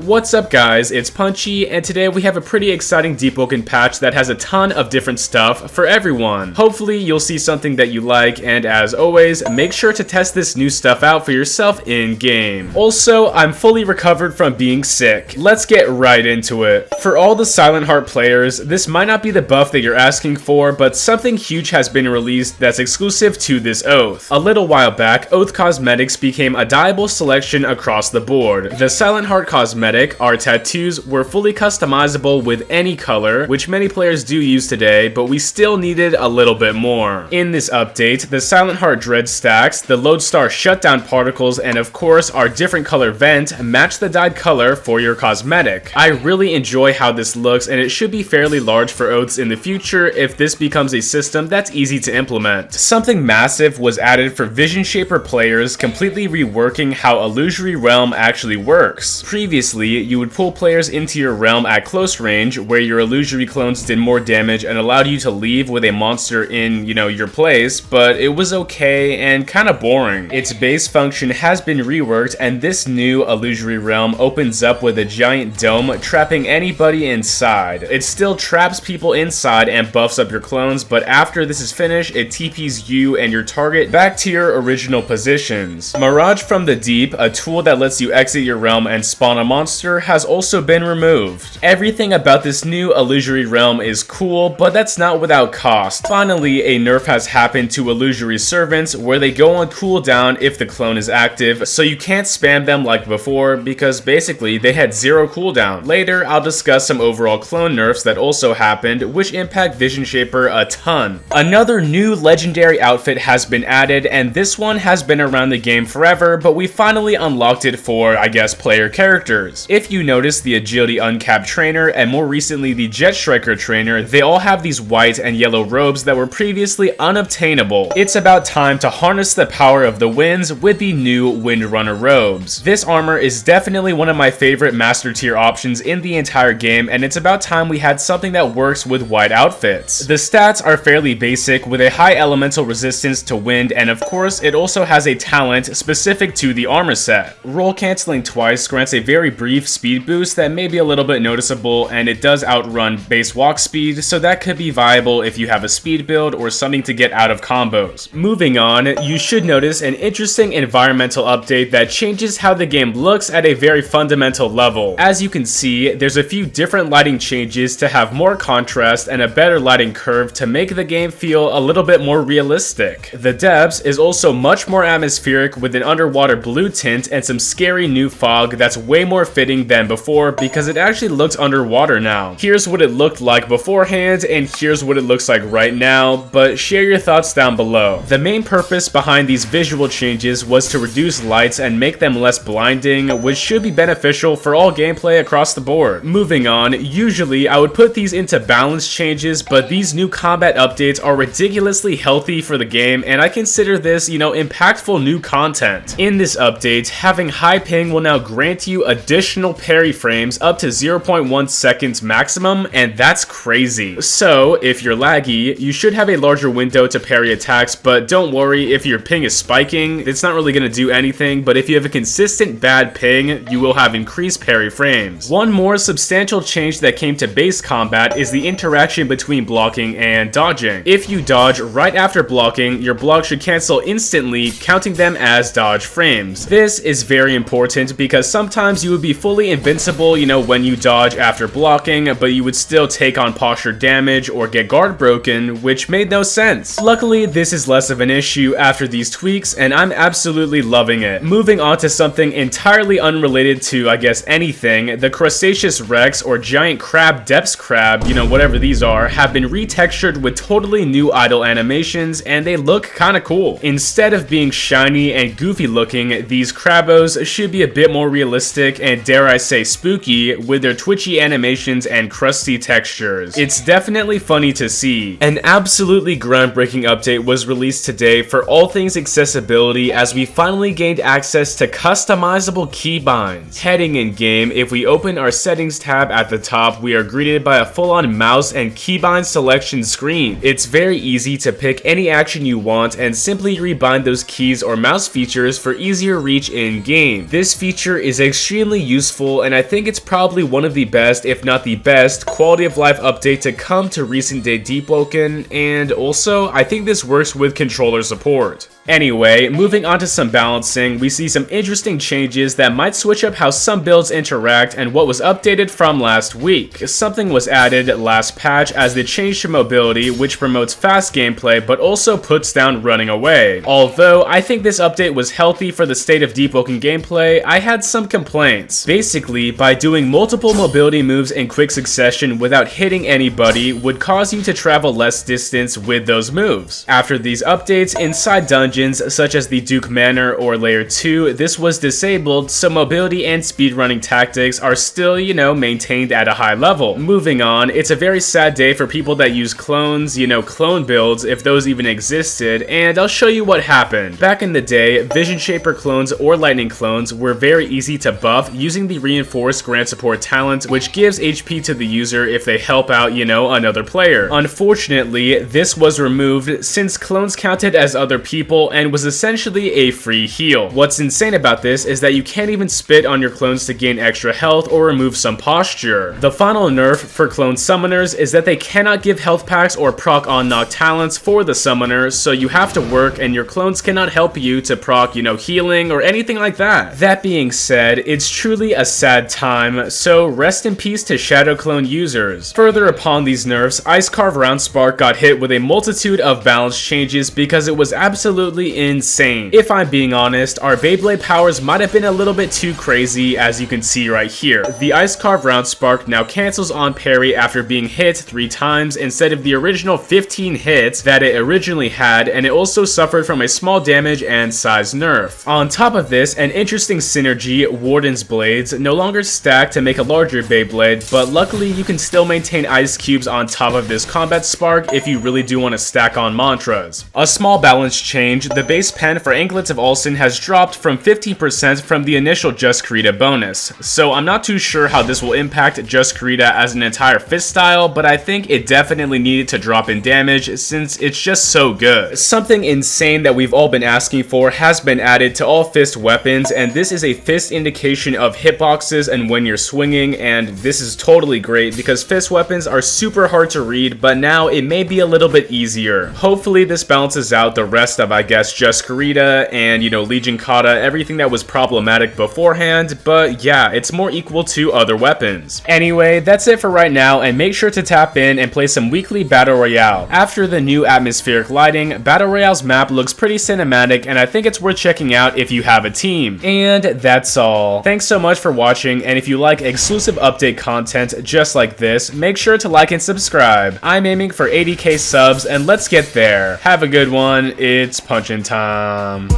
What's up guys, it's Punchy, and today we have a pretty exciting Deepwoken patch that has a ton of different stuff for everyone. Hopefully you'll see something that you like, and as always, make sure to test this new stuff out for yourself in-game. Also, I'm fully recovered from being sick. Let's get right into it. For all the Silentheart players, this might not be the buff that you're asking for, but something huge has been released that's exclusive to this oath. A little while back, Oath Cosmetics became a dyeable selection across the board. The Silentheart Cosmetic, our tattoos, were fully customizable with any color, which many players do use today, but we still needed a little bit more. In this update, the Silentheart Dread stacks, the Lodestar shutdown particles, and of course our different color vent match the dyed color for your cosmetic. I really enjoy how this looks, and it should be fairly large for oaths in the future if this becomes a system that's easy to implement. Something massive was added for Vision Shaper players, completely reworking how Illusory Realm actually works. Previously, you would pull players into your realm at close range, where your Illusory clones did more damage and allowed you to leave with a monster in, your place, but it was okay and kinda boring. Its base function has been reworked, and this new Illusory Realm opens up with a giant dome, trapping anybody inside. It still traps people inside and buffs up your clones, but after this is finished, it TPs you and your target back to your original positions. Mirage from the Deep, a tool that lets you exit your realm and spawn a monster, has also been removed. Everything about this new Illusory Realm is cool, but that's not without cost. Finally, a nerf has happened to Illusory Servants, where they go on cooldown if the clone is active, so you can't spam them like before, because basically they had zero cooldown. Later, I'll discuss some overall clone nerfs that also happened, which impact Vision Shaper a ton. Another new legendary outfit has been added, and this one has been around the game forever, but we finally unlocked it for, I guess, player characters. If you notice, the Agility Uncapped Trainer and more recently the Jet Striker Trainer, they all have these white and yellow robes that were previously unobtainable. It's about time to harness the power of the winds with the new Windrunner Robes. This armor is definitely one of my favorite master tier options in the entire game, and it's about time we had something that works with white outfits. The stats are fairly basic, with a high elemental resistance to wind, and of course it also has a talent specific to the armor set. Roll canceling twice grants a very brief speed boost that may be a little bit noticeable, and it does outrun base walk speed, so that could be viable if you have a speed build or something to get out of combos. Moving on, you should notice an interesting environmental update that changes how the game looks at a very fundamental level. As you can see, there's a few different lighting changes to have more contrast and a better lighting curve to make the game feel a little bit more realistic. The depths is also much more atmospheric, with an underwater blue tint and some scary new fog that's way more fitting than before because it actually looks underwater now. Here's what it looked like beforehand, and here's what it looks like right now, but share your thoughts down below. The main purpose behind these visual changes was to reduce lights and make them less blinding, which should be beneficial for all gameplay across the board. Moving on, usually I would put these into balance changes, but these new combat updates are ridiculously healthy for the game, and I consider this, impactful new content. In this update, having high ping will now grant you additional parry frames up to 0.1 seconds maximum, and that's crazy. So, if you're laggy, you should have a larger window to parry attacks, but don't worry if your ping is spiking, it's not really going to do anything, but if you have a consistent bad ping, you will have increased parry frames. One more substantial change that came to base combat is the interaction between blocking and dodging. If you dodge right after blocking, your block should cancel instantly, counting them as dodge frames. This is very important because sometimes you would be fully invincible, when you dodge after blocking, but you would still take on posture damage or get guard broken, which made no sense. Luckily, this is less of an issue after these tweaks, and I'm absolutely loving it. Moving on to something entirely unrelated to, I guess, anything, the Crustaceous Rex or Giant Crab Depths Crab, whatever these are, have been retextured with totally new idle animations, and they look kinda cool. Instead of being shiny and goofy looking, these Crabbos should be a bit more realistic and, dare I say, spooky, with their twitchy animations and crusty textures. It's definitely funny to see. An absolutely groundbreaking update was released today for all things accessibility, as we finally gained access to customizable keybinds. Heading in game, if we open our settings tab at the top, we are greeted by a full-on mouse and keybind selection screen. It's very easy to pick any action you want and simply rebind those keys or mouse features for easier reach in game. This feature is extremely useful, and I think it's probably one of the best, if not the best, quality of life update to come to recent day Deepwoken, and also, I think this works with controller support. Anyway, moving on to some balancing, we see some interesting changes that might switch up how some builds interact and what was updated from last week. Something was added last patch as the change to mobility, which promotes fast gameplay but also puts down running away. Although I think this update was healthy for the state of Deepwoken gameplay, I had some complaints. Basically, by doing multiple mobility moves in quick succession without hitting anybody would cause you to travel less distance with those moves. After these updates, inside dungeons such as the Duke Manor or Layer 2, this was disabled, so mobility and speedrunning tactics are still, maintained at a high level. Moving on, it's a very sad day for people that use clones, clone builds, if those even existed, and I'll show you what happened. Back in the day, Vision Shaper clones or Lightning clones were very easy to buff using the Reinforced Grant Support talent, which gives HP to the user if they help out, another player. Unfortunately, this was removed since clones counted as other people and was essentially a free heal. What's insane about this is that you can't even spit on your clones to gain extra health or remove some posture. The final nerf for clone summoners is that they cannot give health packs or proc on knock talents for the summoner, so you have to work and your clones cannot help you to proc, healing or anything like that. That being said, it's truly a sad time, so rest in peace to Shadow Clone users. Further upon these nerfs, Icecarve Round Spark got hit with a multitude of balance changes because it was absolutely insane. If I'm being honest, our Beyblade powers might have been a little bit too crazy, as you can see right here. The Icecarve Round Spark now cancels on parry after being hit 3 times instead of the original 15 hits that it originally had, and it also suffered from a small damage and size nerf. On top of this, an interesting synergy, Warden's Blades, no longer stack to make a larger Beyblade, but luckily you can still maintain ice cubes on top of this combat spark if you really do want to stack on mantras. A small balance change, the base pen for Anklets of Ulsan has dropped from 50% from the initial Jus Karita bonus, so I'm not too sure how this will impact Jus Karita as an entire fist style, but I think it definitely needed to drop in damage since it's just so good. Something insane that we've all been asking for has been added to all fist weapons, and this is a fist indication of hitboxes and when you're swinging, and this is totally great because fist weapons are super hard to read, but now it may be a little bit easier. Hopefully this balances out the rest of, I guess, Jus Karita and, Legion Kata, everything that was problematic beforehand, but yeah, it's more equal to other weapons. Anyway, that's it for right now, and make sure to tap in and play some weekly Battle Royale. After the new atmospheric lighting, Battle Royale's map looks pretty cinematic, and I think it's worth checking out if you have a team. And that's all. Thanks so much for watching, and if you like exclusive update content just like this, make sure to like and subscribe. I'm aiming for 80k subs, and let's get there. Have a good one. It's punchin' time.